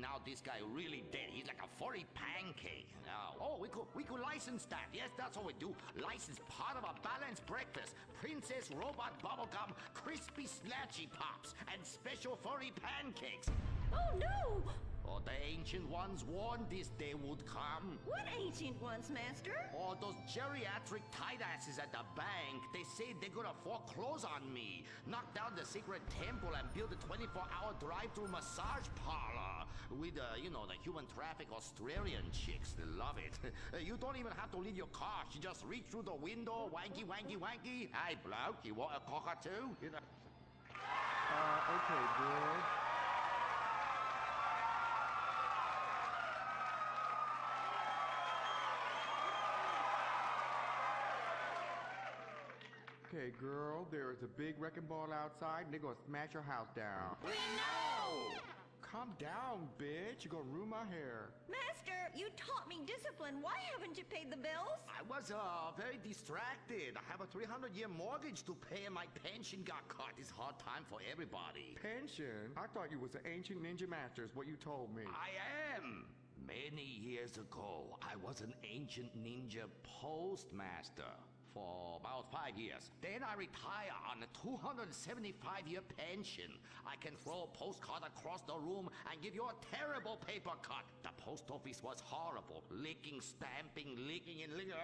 now this guy really dead. He's like a furry pancake. Oh, we could license that. Yes, that's what we do. License part of a balanced breakfast. Princess Robot Bubblegum, Crispy Snatchy Pops, and special furry pancakes. Oh, no! Oh, the ancient ones warned this day would come. What ancient ones, Master? Oh, those geriatric tight asses at the bank. They say they're gonna foreclose on me, knock down the secret temple, and build a 24-hour drive-through massage parlor with, you know, the human traffic Australian chicks. They love it. You don't even have to leave your car. You just reach through the window, wanky, wanky, wanky. Hey, bloke, you want a cockatoo? You know. Okay, good. Okay, girl, there is a big wrecking ball outside, and they're gonna smash your house down. We know! Calm down, bitch. You're gonna ruin my hair. Master, you taught me discipline. Why haven't you paid the bills? I was, very distracted. I have a 300-year mortgage to pay, and my pension got cut. It's hard time for everybody. Pension? I thought you was an ancient ninja master, is what you told me. I am. Many years ago, I was an ancient ninja postmaster for about 5 years. Then I retire on a 275-year pension. I can throw a postcard across the room and give you a terrible paper cut. The post office was horrible. Licking, stamping, licking, and licking.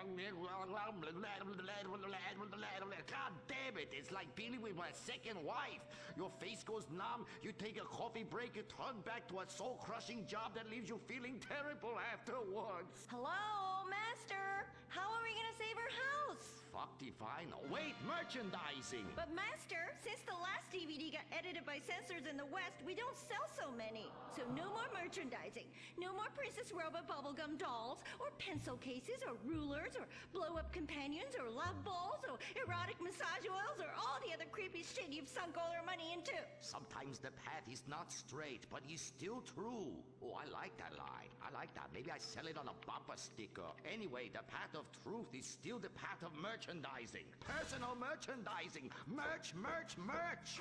God damn it, it's like dealing with my second wife. Your face goes numb, you take a coffee break, you turn back to a soul-crushing job that leaves you feeling terrible afterwards. Hello, Master. How are we gonna save our house? Fuck if I know. Wait, merchandising! But Master, since the last DVD got edited by censors in the West, we don't sell so many. So no more merchandising. No more Princess Robot Bubblegum dolls, or pencil cases, or rulers, or blow-up companions, or love balls, or erotic massage oils, or all the other creepy shit you've sunk all our money into. Sometimes the path is not straight, but it's still true. Oh, I like that line. I like that. Maybe I sell it on a bumper sticker. Anyway, the path of truth is still the path of merchandising. Personal merchandising. Merch, merch, merch.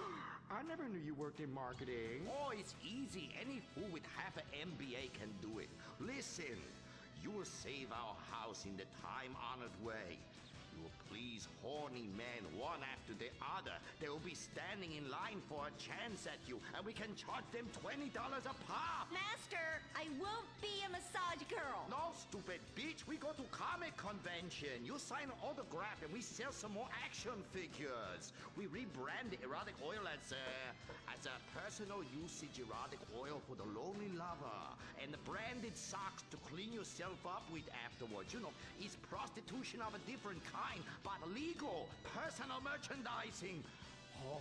I never knew you worked in marketing. Oh, it's easy. Any fool with half an MBA can do it. Listen, you will save our house in the time-honored way. You will please horny men one after the other. They will be standing in line for a chance at you, and we can charge them $20 a pop. Master, I won't be a massage girl. No, stupid bitch. We go to comic convention. You sign an autograph, and we sell some more action figures. We rebrand the erotic oil as a personal usage erotic oil for the lonely lover, and the branded socks to clean yourself up with afterwards. You know, it's prostitution of a different kind. But legal, personal merchandising. Oh,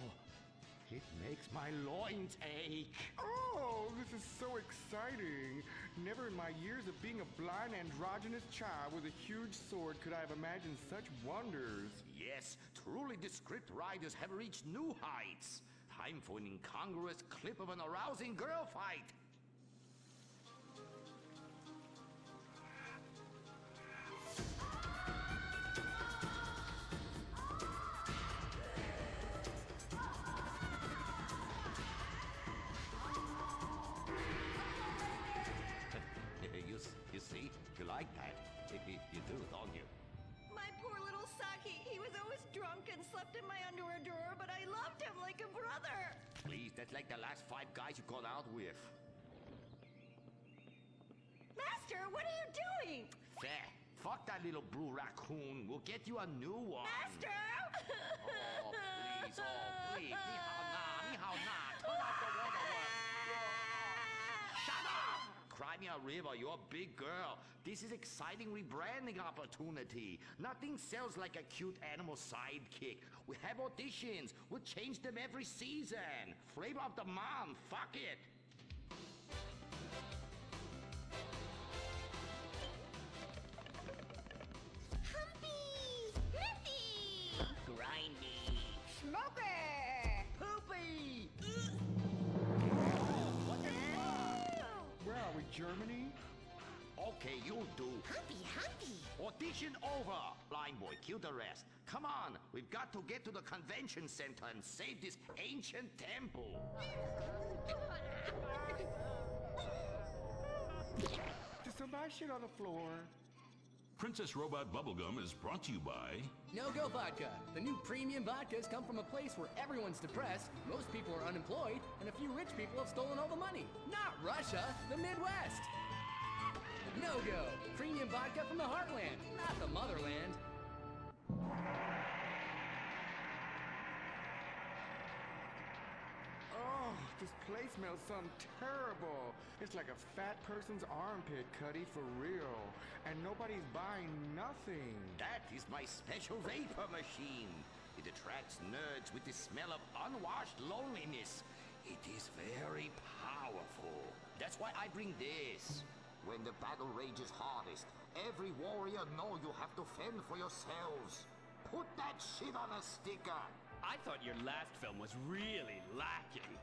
it makes my loins ache. Oh, this is so exciting. Never in my years of being a blind androgynous child with a huge sword could I have imagined such wonders. Yes, truly the script writers have reached new heights. Time for an incongruous clip of an arousing girl fight. You see? You like that? You do, don't you? My poor little Saki. He was always drunk and slept in my underwear drawer, but I loved him like a brother. Please, that's like the last 5 guys you got out with. Master, what are you doing? Fuck that little blue raccoon. We'll get you a new one. Master! Oh, please. Oh, please. Ni hao na. Turn off the water. Shut up! Cry me a river. You're a big girl. This is exciting rebranding opportunity. Nothing sells like a cute animal sidekick. We have auditions. We'll change them every season. Flavor of the month. Fuck it. Grindy. Smoker! Poopy! What the fuck? Where are we, Germany? Okay, you'll do. Humpy! Audition over. Blind boy, kill the rest. Come on, we've got to get to the convention center and save this ancient temple. my shit on the floor. Princess Robot Bubblegum is brought to you by... No-Go Vodka. The new premium vodkas come from a place where everyone's depressed, most people are unemployed, and a few rich people have stolen all the money. Not Russia, the Midwest. No-Go. Premium vodka from the heartland, not the motherland. Oh, this place smells something terrible. It's like a fat person's armpit, Cuddy, for real. And nobody's buying nothing. That is my special vapor machine. It attracts nerds with the smell of unwashed loneliness. It is very powerful. That's why I bring this. When the battle rages hardest, every warrior know you have to fend for yourselves. Put that shit on a sticker. I thought your last film was really lacking.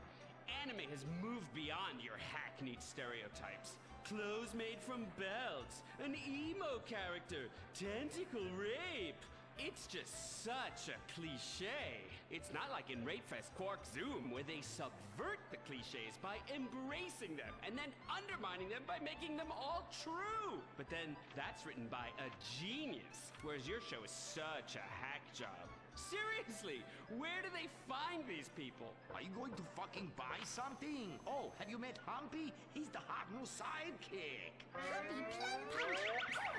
Anime has moved beyond your hackneyed stereotypes. Clothes made from belts, an emo character, tentacle rape. It's just such a cliche. It's not like in Rapefest Quark Zoom, where they subvert the cliches by embracing them and then undermining them by making them all true. But then that's written by a genius, whereas your show is such a hack job. Seriously, where do they find these people? Are you going to fucking buy something? Oh, have you met Humpy? He's the hot new sidekick. Humpy Plum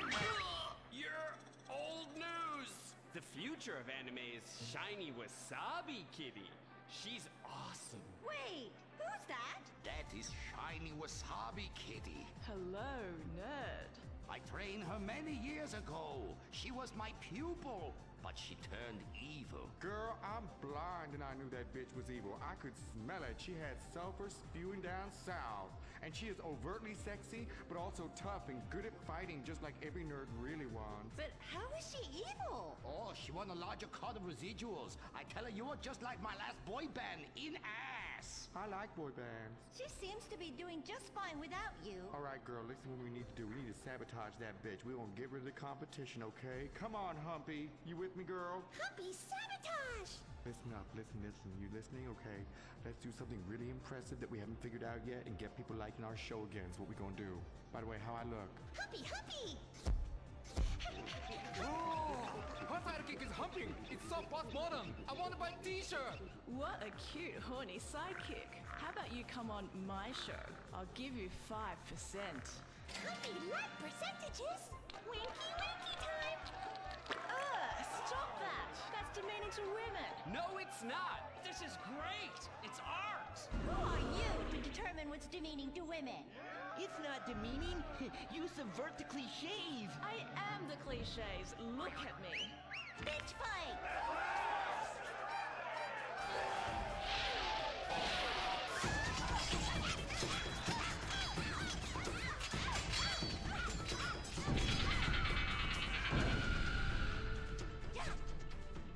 Pump. You're old news. The future of anime is Shiny Wasabi Kitty. She's awesome. Wait, who's that? That is Shiny Wasabi Kitty. Hello, nerd. I trained her many years ago. She was my pupil, but she turned evil. Girl, I'm blind and I knew that bitch was evil. I could smell it. She had sulfur spewing down south. And she is overtly sexy, but also tough and good at fighting, just like every nerd really wants. But how is she evil? Oh, she won a larger cut of residuals. I tell her you are just like my last boy band, in ass. I like boy bands. She seems to be doing just fine without you. All right, girl, listen what we need to do. We need to sabotage that bitch. We won't give her the competition, okay? Come on, Humpy. You with me, girl? Humpy sabotage! Listen up, listen. You listening? Okay. Let's do something really impressive that we haven't figured out yet and get people liking our show again. Is what we gonna do. By the way, how I look? Humpy, Humpy! Her sidekick is humping. It's so postmodern. I want to buy a t-shirt. What a cute, horny sidekick. How about you come on my show? I'll give you 5%. Humpy like percentages? Winky, winky time! Stop that! That's demeaning to women. No, it's not. This is great. It's art. Who are you to determine what's demeaning to women? It's not demeaning. You subvert the cliches. I am the cliches. Look at me. Bitch fight!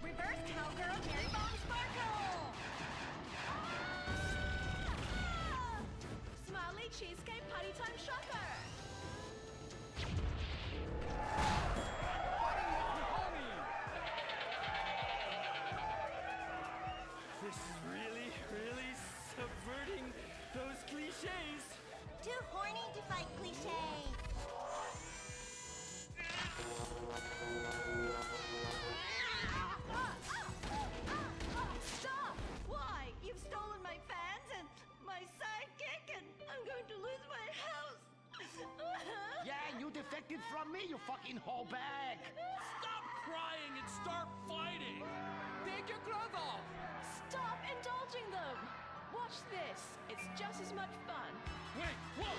Reverse cowgirl, Mary Bomb Sparkle! Smiley cheesecake party time shocker. This is really, really subverting those cliches. Too horny to fight cliches. Stop! Why? You've stolen my fans and my sidekick, and I'm going to lose my house. Yeah, you defected from me, you fucking whole bag. Stop crying and start fighting. Take your clothes off. Stop indulging them. Watch this. It's just as much fun. Wait, whoa!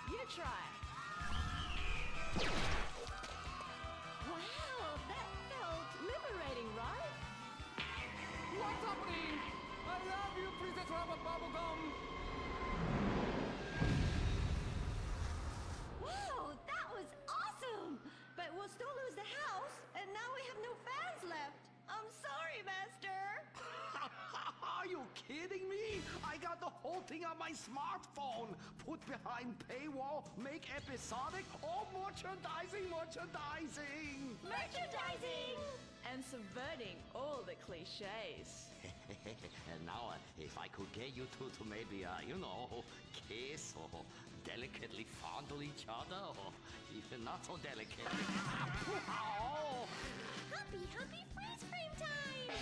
You try. Wow, that felt liberating, right? What's happening? I love you, Princess Robot Bubblegum. Wow, that was awesome! But we'll still lose the house, and now we have no fans left. I'm sorry, Master. Are you kidding me? I got the whole thing on my smartphone. Put behind paywall, make episodic, all merchandising. Merchandising! And subverting all the cliches. And now, if I could get you two to maybe, kiss or delicately fondle each other, or even not so delicately. Oh! Humpy freeze frame time!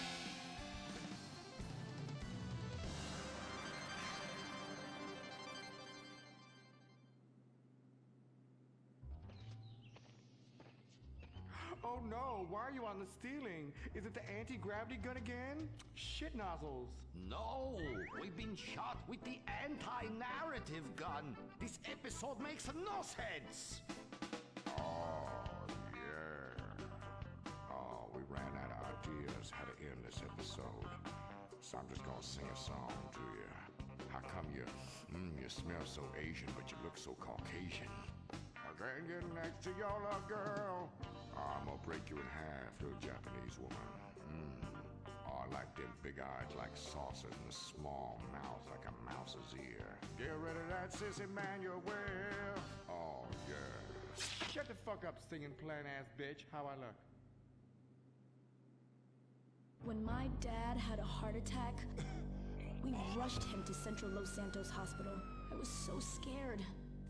Oh no, why are you on the ceiling? Is it the anti-gravity gun again? Shit nozzles. No, we've been shot with the anti-narrative gun. This episode makes no sense. Oh, yeah. Oh, we ran out of ideas how to end this episode. So I'm just gonna sing a song to you. How come you smell so Asian, but you look so Caucasian? I can't get next to your little girl. I'm gonna break you in half, little Japanese woman. Oh, I like them big eyes like saucers and a small mouth like a mouse's ear. Get rid of that sissy Manuel. Oh, yeah. Shut the fuck up, singing plant-ass bitch. How I look? When my dad had a heart attack, we rushed him to Central Los Santos Hospital. I was so scared.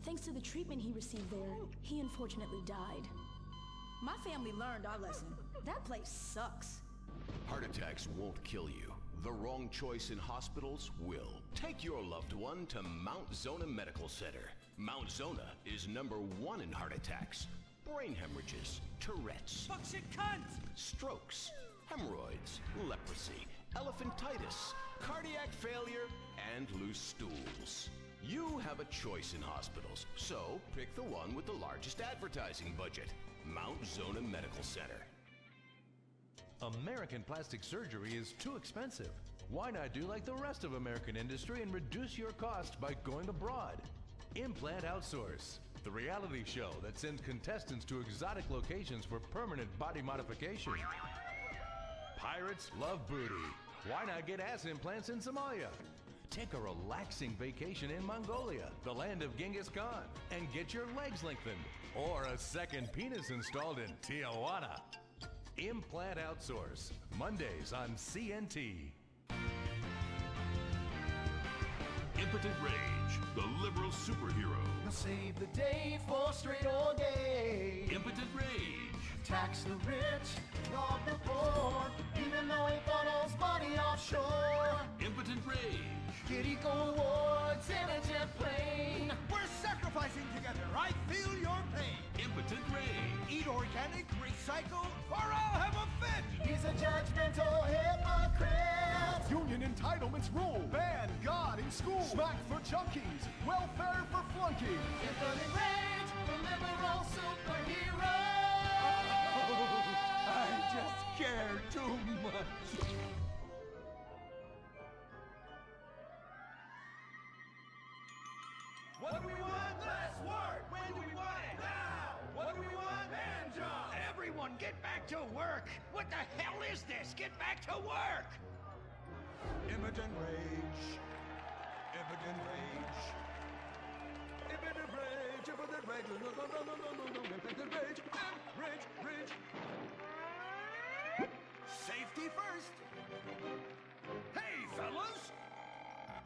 Thanks to the treatment he received there, he unfortunately died. My family learned our lesson. That place sucks. Heart attacks won't kill you. The wrong choice in hospitals will. Take your loved one to Mount Zona Medical Center. Mount Zona is #1 in heart attacks, brain hemorrhages, Tourette's, Fuck shit cunt! strokes, hemorrhoids, leprosy, elephantitis, cardiac failure, and loose stools. You have a choice in hospitals, so pick the one with the largest advertising budget. Mount Zona Medical Center. American plastic surgery is too expensive. Why not do like the rest of American industry and reduce your cost by going abroad? Implant Outsource, the reality show that sends contestants to exotic locations for permanent body modification. Pirates love booty. Why not get ass implants in Somalia? Take a relaxing vacation in Mongolia, the land of Genghis Khan, and get your legs lengthened. Or a second penis installed in Tijuana. Implant Outsource, Mondays on CNT. Impotent Rage, the liberal superhero. He'll save the day 4 straight all day. Impotent Rage. Tax the rich, rob the poor, even though he funnels money offshore. Impotent Rage. Kid Eco Awards in a jet plane. We're sacrificing together. I feel your pain. Impotent Rage. Eat organic, recycle, or I'll have a fit. He's a judgmental hypocrite. Union entitlements rule. Ban God in school. Smack for junkies. Welfare for flunkies. Impotent Rage, the liberal superhero. I just care too much. What do we want? Less work! When do we want it? Now! What do we want? Hand job! Everyone, get back to work! What the hell is this? Get back to work! Impotent Rage. Impotent Rage. Impotent Rage. Impotent Rage. Impotent Rage. Rage. Rage. Safety first. Hey, fellas!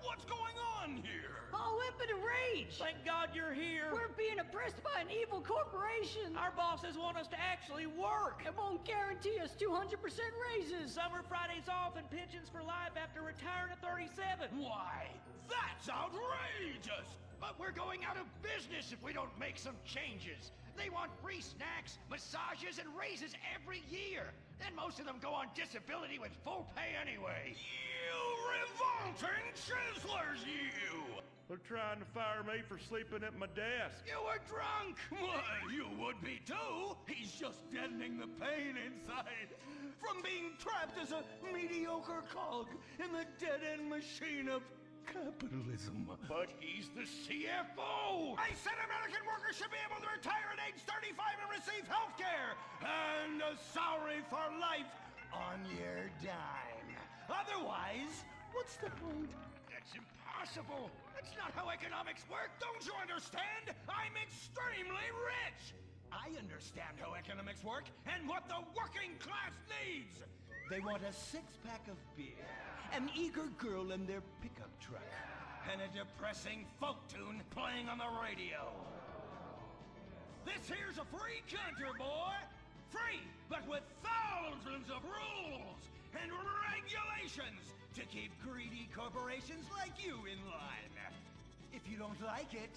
What's going on here? Oh, impotent rage! Thank God you're here. We're being oppressed by an evil corporation. Our bosses want us to actually work. It won't guarantee us 200% raises. Summer Fridays off and pensions for life after retiring at 37. Why? That's outrageous! But we're going out of business if we don't make some changes. They want free snacks, massages, and raises every year. And most of them go on disability with full pay anyway. You revolting chiselers, you! They're trying to fire me for sleeping at my desk. You were drunk! Well, you would be too! He's just deadening the pain inside from being trapped as a mediocre cog in the dead-end machine of capitalism. But he's the CFO! I said American workers should be able to retire at age 35 and receive health care! And a salary for life on your dime. Otherwise, what's the point? That's impossible! That's not how economics work, don't you understand? I'm extremely rich! I understand how economics work and what the working class needs! They want a 6-pack of beer, an eager girl in their pickup truck, and a depressing folk tune playing on the radio. This here's a free country, boy. Free, but with thousands of rules and regulations to keep greedy corporations like you in line. If you don't like it,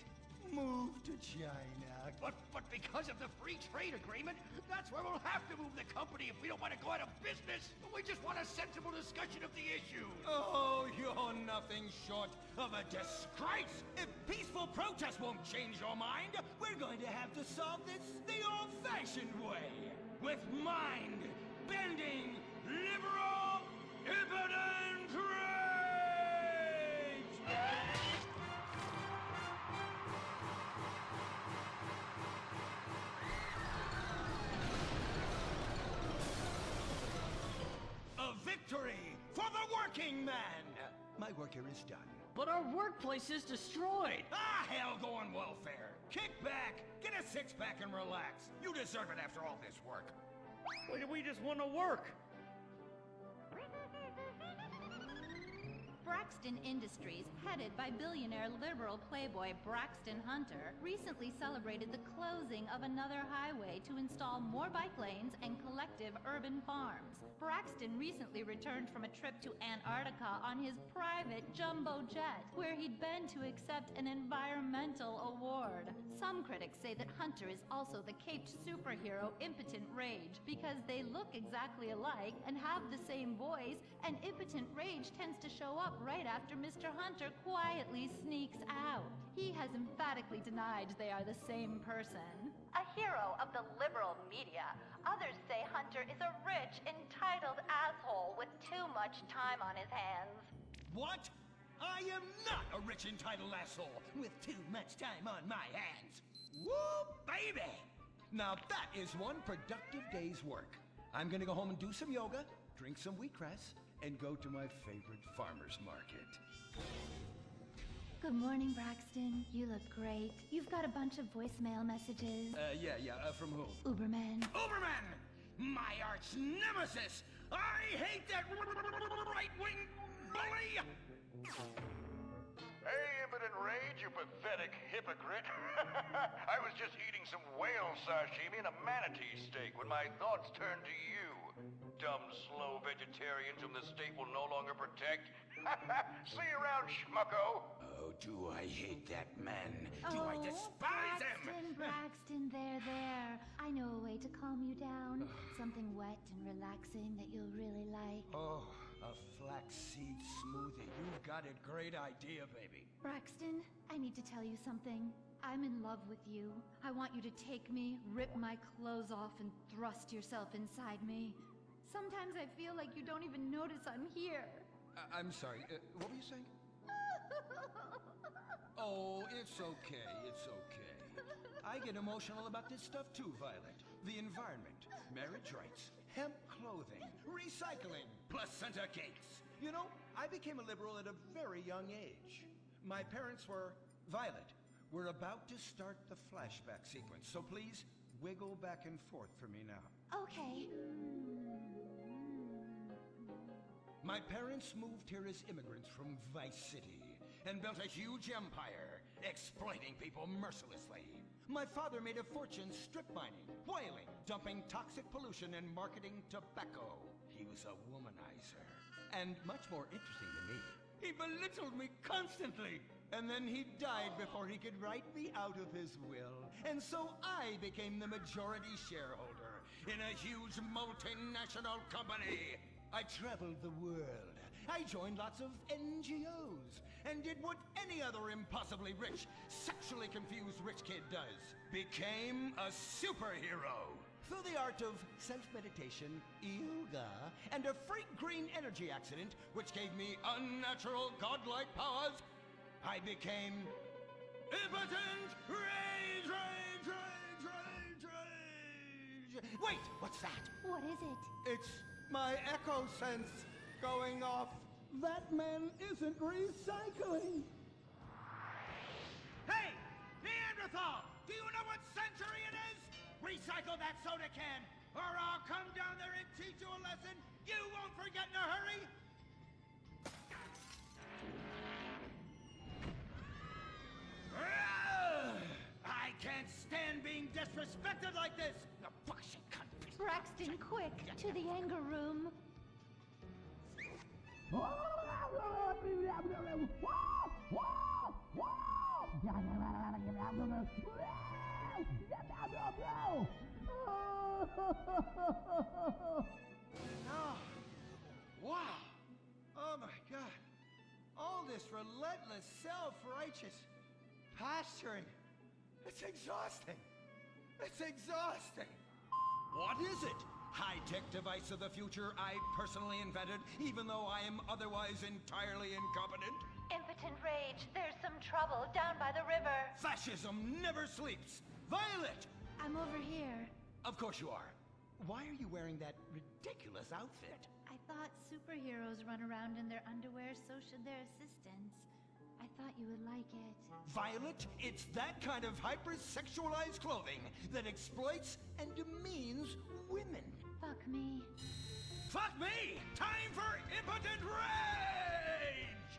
move to China. But because of the free trade agreement, that's where we'll have to move the company if we don't want to go out of business. We just want a sensible discussion of the issue. Oh, you're nothing short of a disgrace. If peaceful protest won't change your mind, we're going to have to solve this the old-fashioned way. With mind-bending, liberal, impotent rage! A victory for the working man! My work here is done. But our workplace is destroyed. Ah, hell go on welfare. Kick back, get a six-pack and relax. You deserve it after all this work. We just want to work. Braxton Industries, headed by billionaire liberal playboy Braxton Hunter, recently celebrated the closing of another highway to install more bike lanes and collective urban farms. Braxton recently returned from a trip to Antarctica on his private jumbo jet, where he'd been to accept an environmental award. Some critics say that Hunter is also the caped superhero Impotent Rage, because they look exactly alike and have the same voice, and Impotent Rage tends to show up right after Mr. Hunter quietly sneaks out. He has emphatically denied they are the same person. A hero of the liberal media, others say Hunter is a rich, entitled asshole with too much time on his hands. What? I am not a rich, entitled asshole with too much time on my hands. Woo, baby! Now that is one productive day's work. I'm gonna go home and do some yoga, drink some wheatgrass, and go to my favorite farmer's market. Good morning, Braxton. You look great. You've got a bunch of voicemail messages. From who? Uberman. Uberman! My arch nemesis! I hate that right-wing bully! Hey, Impotent Rage, you pathetic hypocrite. I was just eating some whale sashimi and a manatee steak when my thoughts turned to you. Dumb, slow vegetarians whom the state will no longer protect. See you around, schmucko. Oh, do I hate that man? Do I despise him? Braxton, there. I know a way to calm you down. Something wet and relaxing that you'll really like. Oh, a flaxseed smoothie. You've got a great idea, baby. Braxton, I need to tell you something. I'm in love with you. I want you to take me, rip my clothes off, and thrust yourself inside me. Sometimes I feel like you don't even notice I'm here. I'm sorry, what were you saying? Oh, it's okay. I get emotional about this stuff too, Violet. The environment, marriage rights, hemp clothing, recycling, placenta cakes. You know, I became a liberal at a very young age. My parents were... Violet, we're about to start the flashback sequence, so please wiggle back and forth for me now. Okay. My parents moved here as immigrants from Vice City and built a huge empire, exploiting people mercilessly. My father made a fortune strip mining, whaling, dumping toxic pollution, and marketing tobacco. He was a womanizer. And much more interesting than me, he belittled me constantly. And then he died before he could write me out of his will. And so I became the majority shareholder in a huge multinational company. I traveled the world. I joined lots of NGOs and did what any other impossibly rich, sexually confused rich kid does. Became a superhero. Through the art of self-meditation, yoga, and a freak green energy accident, which gave me unnatural godlike powers, I became Impotent Rage! Wait, what's that? What is it? It's my echo sense going off. That man isn't recycling. Hey, Neanderthal! Do you know what century it is? Recycle that soda can, or I'll come down there and teach you a lesson you won't forget in a hurry. I can't stand being disrespected like this! The fuck she cunt. Braxton, quick! To the anger room! Oh, wow. Oh my God. All this relentless, self-righteous posturing. It's exhausting. It's exhausting. What is it? High-tech device of the future I personally invented, even though I am otherwise entirely incompetent? Impotent rage. There's some trouble down by the river. Fascism never sleeps. Violet! I'm over here. Of course you are. Why are you wearing that ridiculous outfit? I thought superheroes run around in their underwear, so should their assistants. I thought you would like it. Violet, it's that kind of hypersexualized clothing that exploits and demeans women. Fuck me. Fuck me! Time for impotent rage!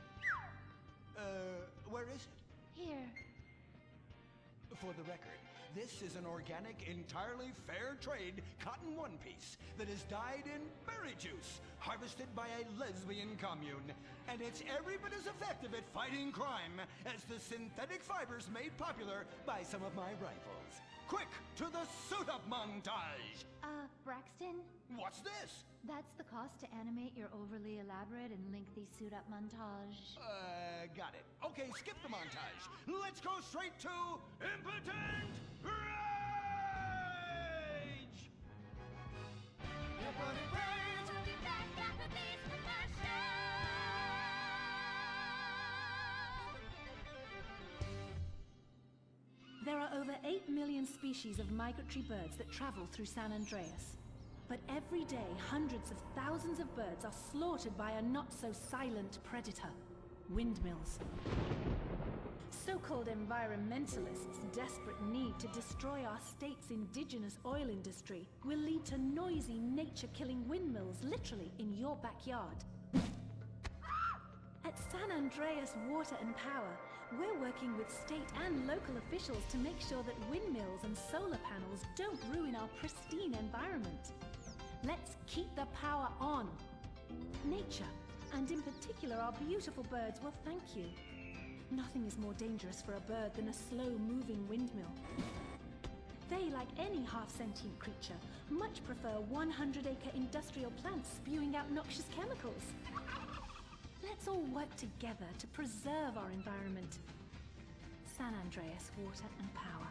Where is it? Here. For the record, this is an organic, entirely fair trade cotton one piece that is dyed in berry juice, harvested by a lesbian commune. And it's every bit as effective at fighting crime as the synthetic fibers made popular by some of my rivals. Quick, to the suit-up montage! Braxton? What's this? That's the cost to animate your overly elaborate and lengthy suit-up montage. Got it. Okay, skip the montage. Let's go straight to impotent rage! Impotent rage! We'll be back after these commercials. There are over 8 million species of migratory birds that travel through San Andreas. But every day, hundreds of thousands of birds are slaughtered by a not-so-silent predator, windmills. So-called environmentalists' desperate need to destroy our state's indigenous oil industry will lead to noisy, nature-killing windmills literally in your backyard. At San Andreas Water and Power, we're working with state and local officials to make sure that windmills and solar panels don't ruin our pristine environment. Let's keep the power on. Nature, and in particular our beautiful birds, will thank you. Nothing is more dangerous for a bird than a slow-moving windmill. They, like any half-sentient creature, much prefer 100-acre industrial plants spewing out noxious chemicals. Let's all work together to preserve our environment. San Andreas Water and Power.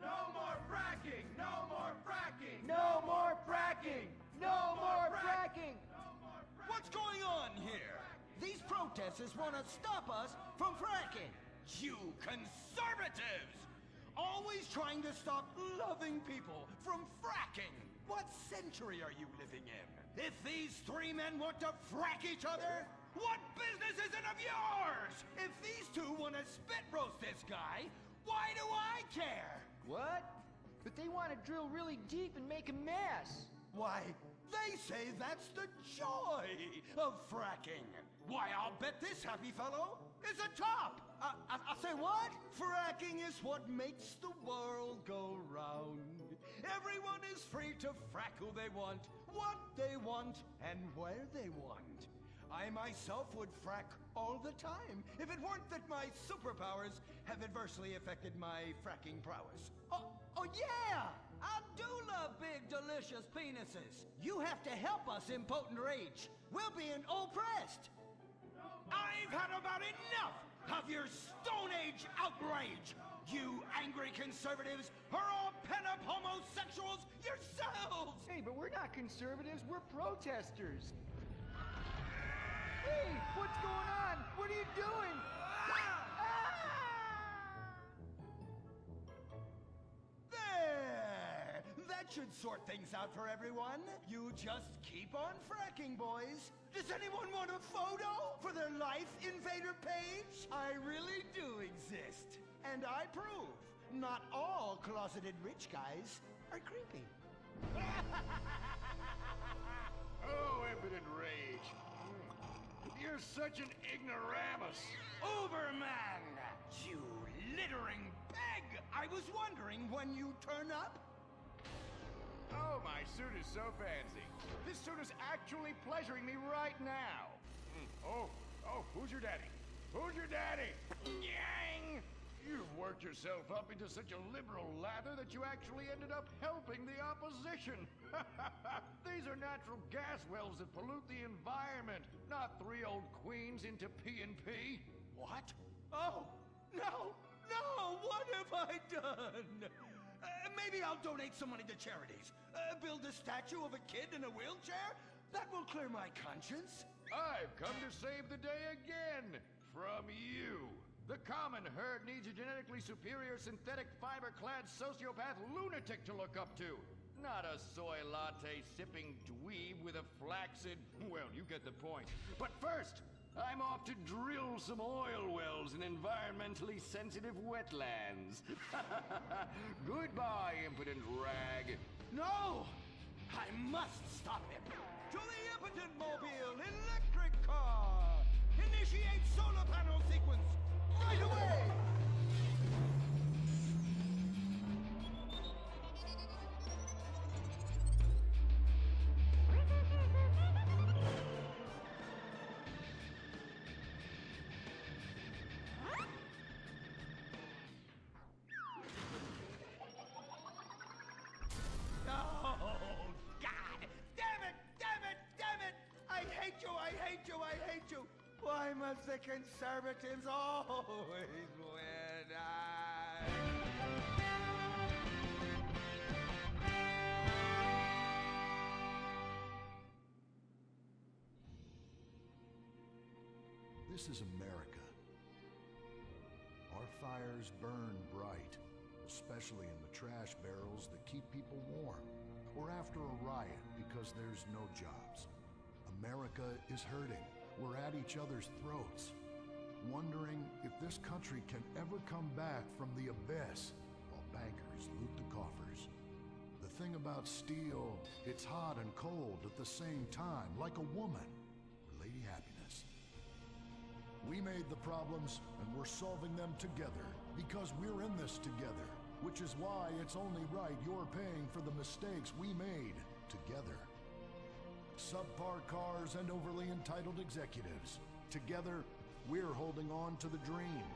No more fracking! No more fracking! No more fracking! No more fracking! What's going on here? These protesters want to stop us from fracking. You conservatives! Always trying to stop loving people from fracking. What century are you living in? If these three men want to frack each other, what business is it of yours? If these two want to spit roast this guy, why do I care? What? But they want to drill really deep and make a mess. Why, they say that's the joy of fracking. Why, I'll bet this happy fellow is a top. I say what? Fracking is what makes the world go round. Everyone is free to frack who they want, what they want, and where they want. I myself would frack all the time if it weren't that my superpowers have adversely affected my fracking prowess. Oh yeah! I do love big, delicious penises. You have to help us, impotent rage. We're being oppressed. I've had about enough of your Stone Age outrage. You angry conservatives are all pent-up homosexuals yourselves! Hey, but we're not conservatives, we're protesters. Hey, what's going on? What are you doing? There! That should sort things out for everyone. You just keep on fracking, boys. Does anyone want a photo for their Life Invader page? I really do exist. And I prove not all closeted rich guys are creepy. Oh, impotent rage. You're such an ignoramus. Uberman! You littering pig! I was wondering when you turn up. Oh, my suit is so fancy. This suit is actually pleasuring me right now. Oh, who's your daddy? Who's your daddy? Yang! You've worked yourself up into such a liberal lather that you actually ended up helping the opposition. These are natural gas wells that pollute the environment, not 3 old queens into P&P. What? Oh, no! What have I done? Maybe I'll donate some money to charities. Build a statue of a kid in a wheelchair? That will clear my conscience. I've come to save the day again. From you. The common herd needs a genetically superior synthetic fiber-clad sociopath lunatic to look up to. Not a soy latte sipping dweeb with a flaccid... Well, you get the point. But first, I'm off to drill some oil wells in environmentally sensitive wetlands. Goodbye, impotent rag. No! I must stop him. To the impotent mobile electric car! Initiate solar panel sequence! Right away! I hate you! Why must the conservatives always win? This is America. Our fires burn bright, especially in the trash barrels that keep people warm, or after a riot because there's no jobs. America is hurting. We're at each other's throats, wondering if this country can ever come back from the abyss while bankers loot the coffers. The thing about steel, it's hot and cold at the same time, like a woman, or Lady Happiness. We made the problems, and we're solving them together, because we're in this together, which is why it's only right you're paying for the mistakes we made together. Subpar cars and overly entitled executives. Together, we're holding on to the dream.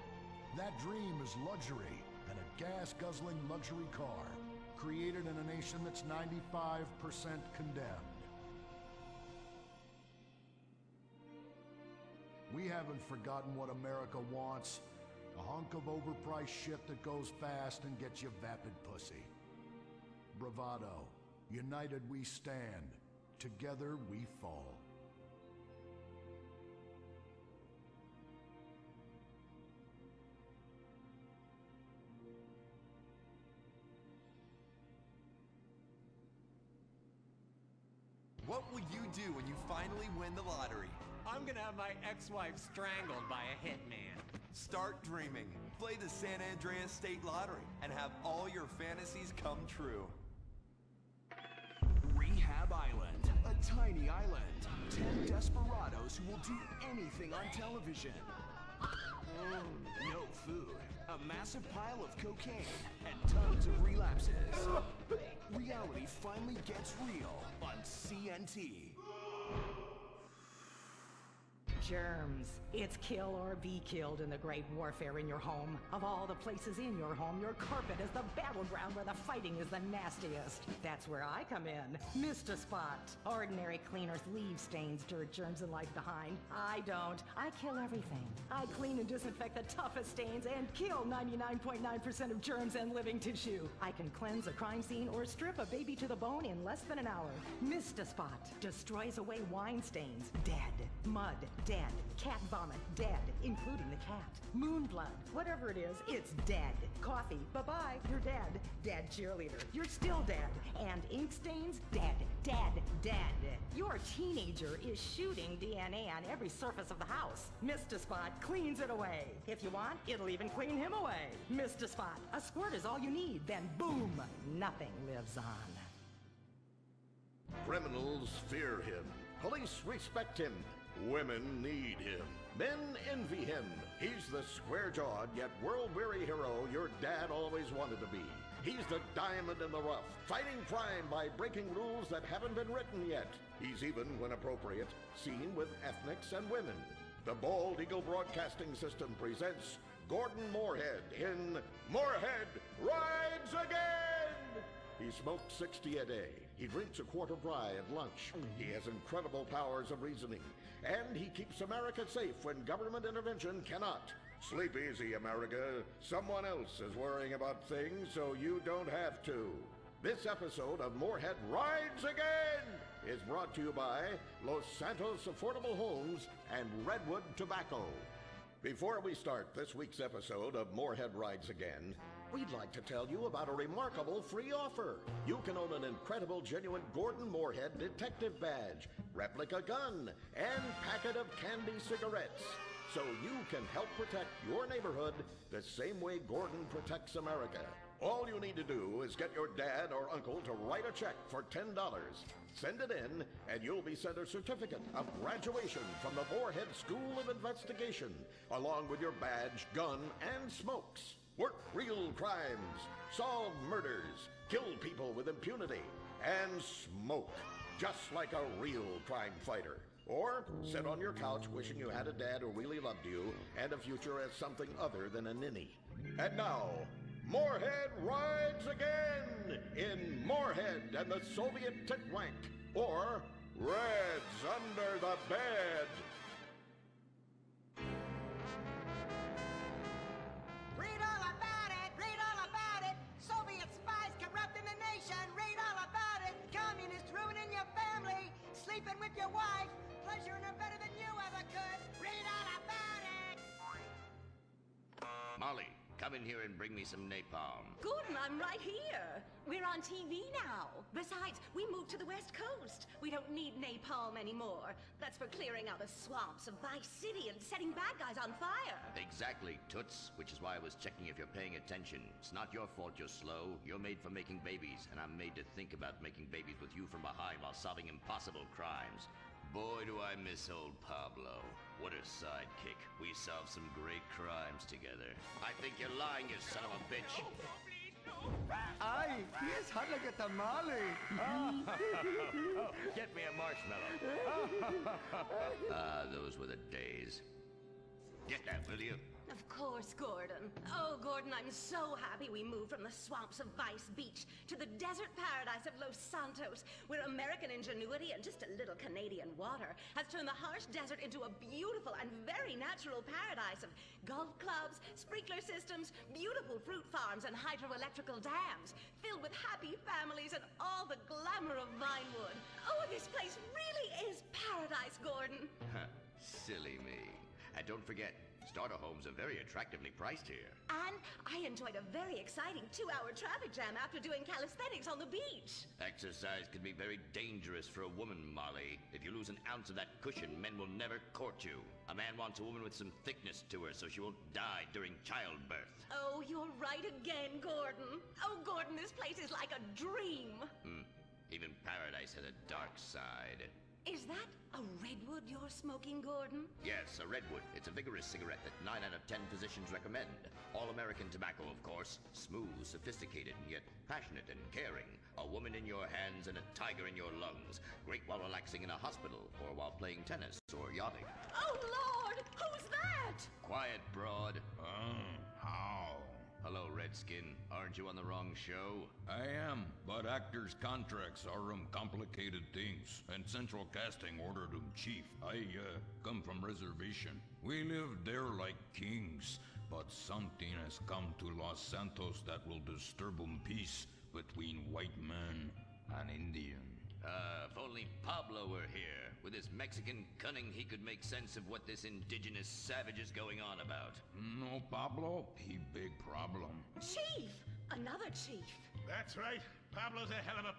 That dream is luxury and a gas-guzzling luxury car, created in a nation that's 95% condemned. We haven't forgotten what America wants. A hunk of overpriced shit that goes fast and gets you vapid pussy. Bravado. United we stand. Together we fall. What will you do when you finally win the lottery? I'm gonna have my ex-wife strangled by a hitman. Start dreaming. Play the San Andreas State Lottery and have all your fantasies come true. Rehab Island, a tiny island. 10 desperados who will do anything on television. No food, a massive pile of cocaine, and tons of relapses. Reality finally gets real on CNT. Germs. It's kill or be killed in the great warfare in your home. Of all the places in your home, your carpet is the battleground where the fighting is the nastiest. That's where I come in. Mr. Spot. Ordinary cleaners leave stains, dirt, germs, and life behind. I don't. I kill everything. I clean and disinfect the toughest stains and kill 99.9% of germs and living tissue. I can cleanse a crime scene or strip a baby to the bone in less than an hour. Mr. Spot destroys away wine stains. Dead. Mud. Dead. Cat vomit, dead, including the cat. Moon blood, whatever it is, it's dead. Coffee, bye-bye, you're dead. Dead cheerleader, you're still dead. And ink stains, dead, dead, dead. Your teenager is shooting DNA on every surface of the house. Mr. Spot cleans it away. If you want, it'll even clean him away. Mr. Spot, a squirt is all you need, then boom, nothing lives on. Criminals fear him. Police respect him. Women need him. Men envy him. He's the square-jawed yet world-weary hero your dad always wanted to be. He's the diamond in the rough, fighting crime by breaking rules that haven't been written yet. He's even, when appropriate, seen with ethnics and women. The Bald Eagle Broadcasting System presents Gordon Moorhead in Moorhead Rides Again! He smokes 60 a day. He drinks a quart of rye at lunch. He has incredible powers of reasoning. And he keeps America safe when government intervention cannot. Sleep easy, America. Someone else is worrying about things so you don't have to. This episode of Moorhead Rides Again is brought to you by Los Santos Affordable Homes and Redwood Tobacco. Before we start this week's episode of Moorhead Rides Again, we'd like to tell you about a remarkable free offer. You can own an incredible, genuine Gordon Moorhead detective badge, replica gun, and packet of candy cigarettes, so you can help protect your neighborhood the same way Gordon protects America. All you need to do is get your dad or uncle to write a check for $10. Send it in, and you'll be sent a certificate of graduation from the Moorhead School of Investigation, along with your badge, gun, and smokes. Work real crimes, solve murders, kill people with impunity, and smoke, just like a real crime fighter. Or sit on your couch wishing you had a dad who really loved you and a future as something other than a ninny. And now, Moorhead Rides Again in Moorhead and the Soviet Titwank, or Reds Under the Bed. Read all about it, read all about it. Soviet spies corrupting the nation, read all about it. Communists ruining your family, sleeping with your wife, pleasuring her better than you ever could. Read all about it. Molly, come in here and bring me some napalm. Gordon, I'm right here. We're on TV now. Besides, we moved to the West Coast. We don't need napalm anymore. That's for clearing out the swamps of Vice City and setting bad guys on fire. Exactly, Toots, which is why I was checking if you're paying attention. It's not your fault you're slow. You're made for making babies, and I'm made to think about making babies with you from behind while solving impossible crimes. Boy, do I miss old Pablo. What a sidekick. We solved some great crimes together. I think you're lying, you son of a bitch. Ay, he is hot like a tamale. Get me a marshmallow. Those were the days. Get that, will you? Of course, Gordon. Oh, Gordon, I'm so happy we moved from the swamps of Vice Beach to the desert paradise of Los Santos, where American ingenuity and just a little Canadian water has turned the harsh desert into a beautiful and very natural paradise of golf clubs, sprinkler systems, beautiful fruit farms, and hydroelectrical dams, filled with happy families and all the glamour of Vinewood. Oh, this place really is paradise, Gordon. Silly me. And don't forget, starter homes are very attractively priced here. And I enjoyed a very exciting 2-hour traffic jam after doing calisthenics on the beach. Exercise can be very dangerous for a woman, Molly. If you lose an ounce of that cushion, men will never court you. A man wants a woman with some thickness to her so she won't die during childbirth. Oh, you're right again, Gordon. Oh, Gordon, this place is like a dream. Even paradise has a dark side. Is that a redwood you're smoking, Gordon? Yes, a redwood. It's a vigorous cigarette that 9 out of 10 physicians recommend. All-American tobacco, of course. Smooth, sophisticated, and yet passionate and caring. A woman in your hands and a tiger in your lungs. Great while relaxing in a hospital, or while playing tennis, or yachting. Oh, Lord! Who's that? Quiet, broad. How? Hello, Redskin. Aren't you on the wrong show? I am, but actors' contracts are complicated things, and Central Casting ordered chief. I come from reservation. We live there like kings, but something has come to Los Santos that will disturb peace between white man and Indian. If only Pablo were here. With his Mexican cunning, he could make sense of what this indigenous savage is going on about. No, Pablo, he big problem. Chief! Another chief. That's right. Pablo's a hell of a